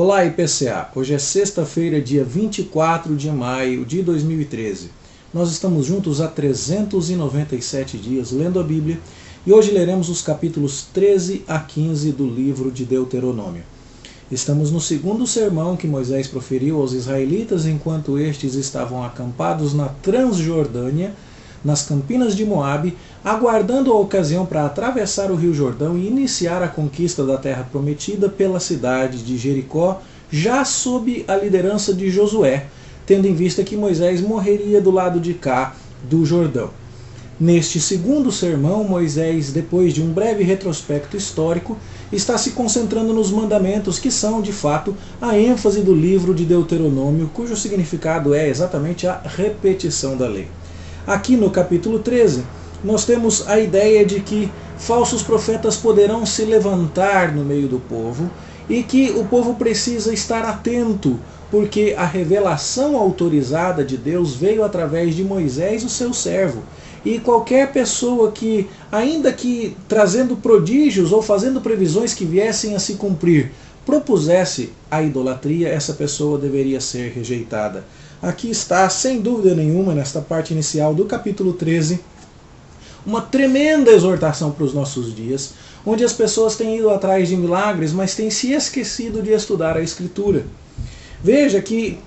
Olá, IPCA. Hoje é sexta-feira, dia 24 de maio de 2013. Nós estamos juntos há 397 dias lendo a Bíblia e hoje leremos os capítulos 13 a 15 do livro de Deuteronômio. Estamos no segundo sermão que Moisés proferiu aos israelitas enquanto estes estavam acampados na Transjordânia, nas campinas de Moabe, aguardando a ocasião para atravessar o Rio Jordão e iniciar a conquista da terra prometida pela cidade de Jericó, já sob a liderança de Josué, tendo em vista que Moisés morreria do lado de cá do Jordão. Neste segundo sermão, Moisés, depois de um breve retrospecto histórico, está se concentrando nos mandamentos que são, de fato, a ênfase do livro de Deuteronômio, cujo significado é exatamente a repetição da lei. Aqui no capítulo 13, nós temos a ideia de que falsos profetas poderão se levantar no meio do povo e que o povo precisa estar atento, porque a revelação autorizada de Deus veio através de Moisés, o seu servo. E qualquer pessoa que, ainda que trazendo prodígios ou fazendo previsões que viessem a se cumprir, propusesse a idolatria, essa pessoa deveria ser rejeitada. Aqui está, sem dúvida nenhuma, nesta parte inicial do capítulo 13, uma tremenda exortação para os nossos dias, onde as pessoas têm ido atrás de milagres, mas têm se esquecido de estudar a Escritura. Veja que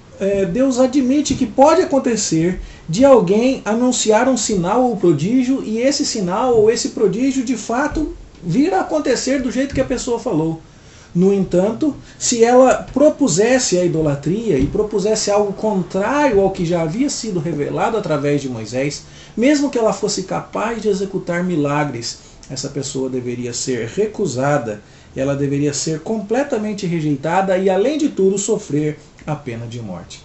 Deus admite que pode acontecer de alguém anunciar um sinal ou prodígio e esse sinal ou esse prodígio de fato vir a acontecer do jeito que a pessoa falou. No entanto, se ela propusesse a idolatria e propusesse algo contrário ao que já havia sido revelado através de Moisés, mesmo que ela fosse capaz de executar milagres, essa pessoa deveria ser recusada, ela deveria ser completamente rejeitada e, além de tudo, sofrer a pena de morte.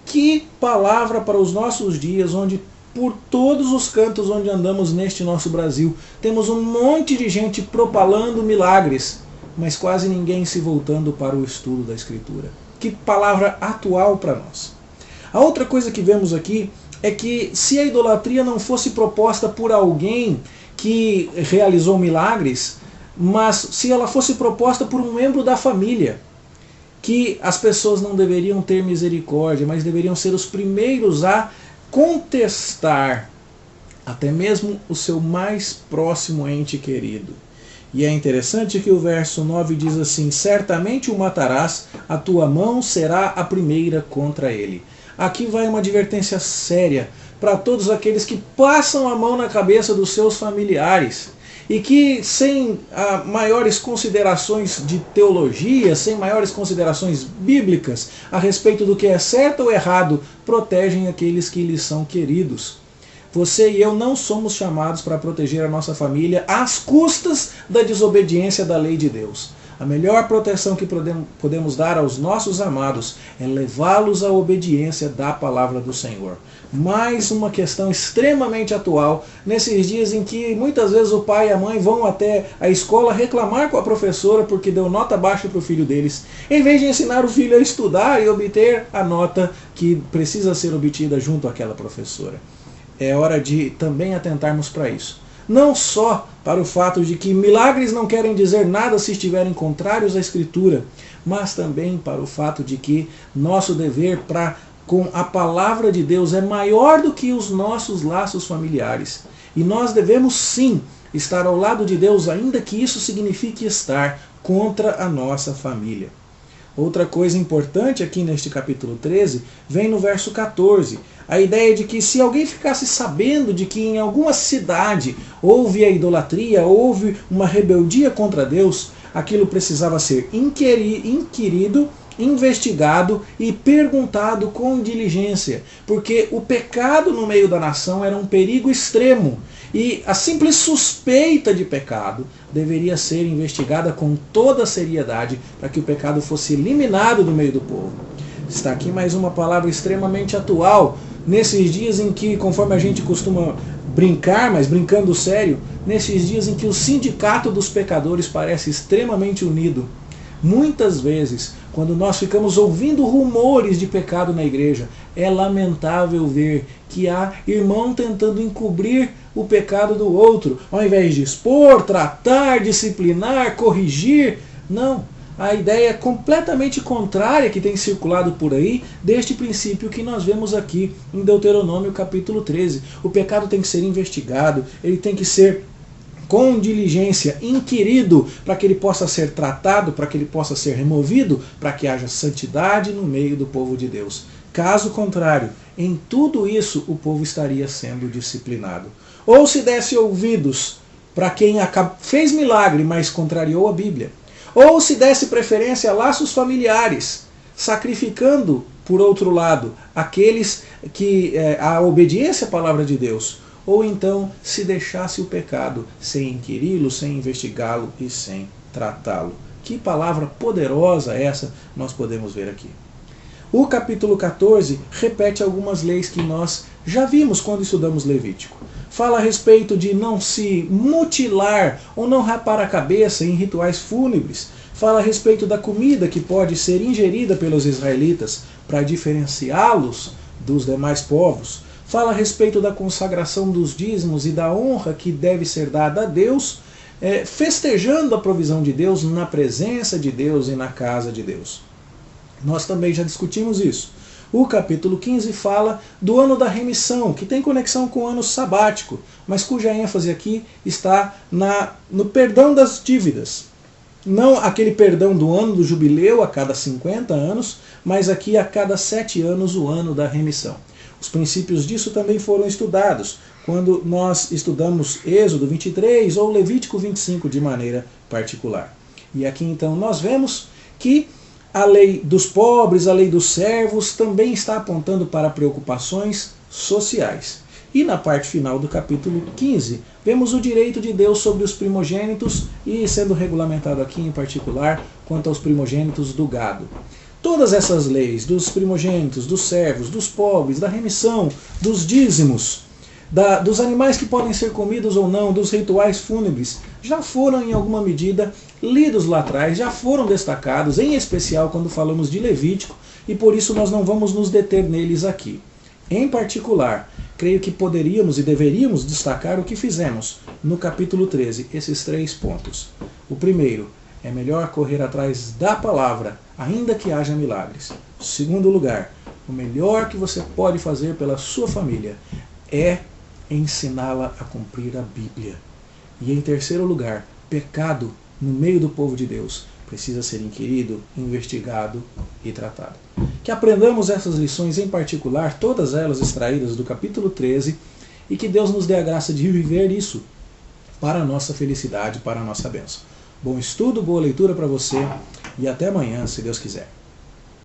Que palavra para os nossos dias, onde por todos os cantos onde andamos neste nosso Brasil, temos um monte de gente propalando milagres, mas quase ninguém se voltando para o estudo da Escritura. Que palavra atual para nós. A outra coisa que vemos aqui é que se a idolatria não fosse proposta por alguém que realizou milagres, mas se ela fosse proposta por um membro da família, que as pessoas não deveriam ter misericórdia, mas deveriam ser os primeiros a contestar até mesmo o seu mais próximo ente querido. E é interessante que o verso 9 diz assim: certamente o matarás, a tua mão será a primeira contra ele. Aqui vai uma advertência séria para todos aqueles que passam a mão na cabeça dos seus familiares e que, sem maiores considerações de teologia, sem maiores considerações bíblicas a respeito do que é certo ou errado, protegem aqueles que lhes são queridos. Você e eu não somos chamados para proteger a nossa família às custas da desobediência da lei de Deus. A melhor proteção que podemos dar aos nossos amados é levá-los à obediência da palavra do Senhor. Mais uma questão extremamente atual, nesses dias em que muitas vezes o pai e a mãe vão até a escola reclamar com a professora porque deu nota baixa para o filho deles, em vez de ensinar o filho a estudar e obter a nota que precisa ser obtida junto àquela professora. É hora de também atentarmos para isso. Não só para o fato de que milagres não querem dizer nada se estiverem contrários à Escritura, mas também para o fato de que nosso dever para com a palavra de Deus é maior do que os nossos laços familiares. E nós devemos sim estar ao lado de Deus, ainda que isso signifique estar contra a nossa família. Outra coisa importante aqui neste capítulo 13 vem no verso 14. A ideia de que se alguém ficasse sabendo de que em alguma cidade houve a idolatria, houve uma rebeldia contra Deus, aquilo precisava ser inquirido, investigado e perguntado com diligência, porque o pecado no meio da nação era um perigo extremo e a simples suspeita de pecado deveria ser investigada com toda a seriedade para que o pecado fosse eliminado do meio do povo. Está aqui mais uma palavra extremamente atual, nesses dias em que, conforme a gente costuma brincar, mas brincando sério, nesses dias em que o sindicato dos pecadores parece extremamente unido. Muitas vezes, quando nós ficamos ouvindo rumores de pecado na igreja, é lamentável ver que há irmão tentando encobrir o pecado do outro, ao invés de expor, tratar, disciplinar, corrigir. Não, a ideia completamente contrária que tem circulado por aí deste princípio que nós vemos aqui em Deuteronômio capítulo 13. O pecado tem que ser investigado, ele tem que ser com diligência inquirido para que ele possa ser tratado, para que ele possa ser removido, para que haja santidade no meio do povo de Deus. Caso contrário, em tudo isso o povo estaria sendo disciplinado. Ou se desse ouvidos para quem fez milagre, mas contrariou a Bíblia. Ou se desse preferência a laços familiares, sacrificando, por outro lado, aqueles que a obediência à palavra de Deus. Ou então se deixasse o pecado sem inquiri-lo, sem investigá-lo e sem tratá-lo. Que palavra poderosa essa nós podemos ver aqui. O capítulo 14 repete algumas leis que nós já vimos quando estudamos Levítico. Fala a respeito de não se mutilar ou não rapar a cabeça em rituais fúnebres. Fala a respeito da comida que pode ser ingerida pelos israelitas para diferenciá-los dos demais povos. Fala a respeito da consagração dos dízimos e da honra que deve ser dada a Deus, festejando a provisão de Deus na presença de Deus e na casa de Deus. Nós também já discutimos isso. O capítulo 15 fala do ano da remissão, que tem conexão com o ano sabático, mas cuja ênfase aqui está no perdão das dívidas. Não aquele perdão do ano do jubileu a cada 50 anos, mas aqui a cada 7 anos o ano da remissão. Os princípios disso também foram estudados quando nós estudamos Êxodo 23 ou Levítico 25 de maneira particular. E aqui então nós vemos que a lei dos pobres, a lei dos servos, também está apontando para preocupações sociais. E na parte final do capítulo 15, vemos o direito de Deus sobre os primogênitos e sendo regulamentado aqui em particular quanto aos primogênitos do gado. Todas essas leis dos primogênitos, dos servos, dos pobres, da remissão, dos dízimos, dos animais que podem ser comidos ou não, dos rituais fúnebres, já foram em alguma medida lidos lá atrás, já foram destacados, em especial quando falamos de Levítico, e por isso nós não vamos nos deter neles aqui. Em particular, creio que poderíamos e deveríamos destacar o que fizemos no capítulo 13, esses 3 pontos. O primeiro, é melhor correr atrás da palavra, ainda que haja milagres. Segundo lugar, o melhor que você pode fazer pela sua família é ensiná-la a cumprir a Bíblia. E em terceiro lugar, pecado no meio do povo de Deus precisa ser inquirido, investigado e tratado. Que aprendamos essas lições em particular, todas elas extraídas do capítulo 13, e que Deus nos dê a graça de viver isso para a nossa felicidade, para a nossa bênção. Bom estudo, boa leitura para você e até amanhã, se Deus quiser.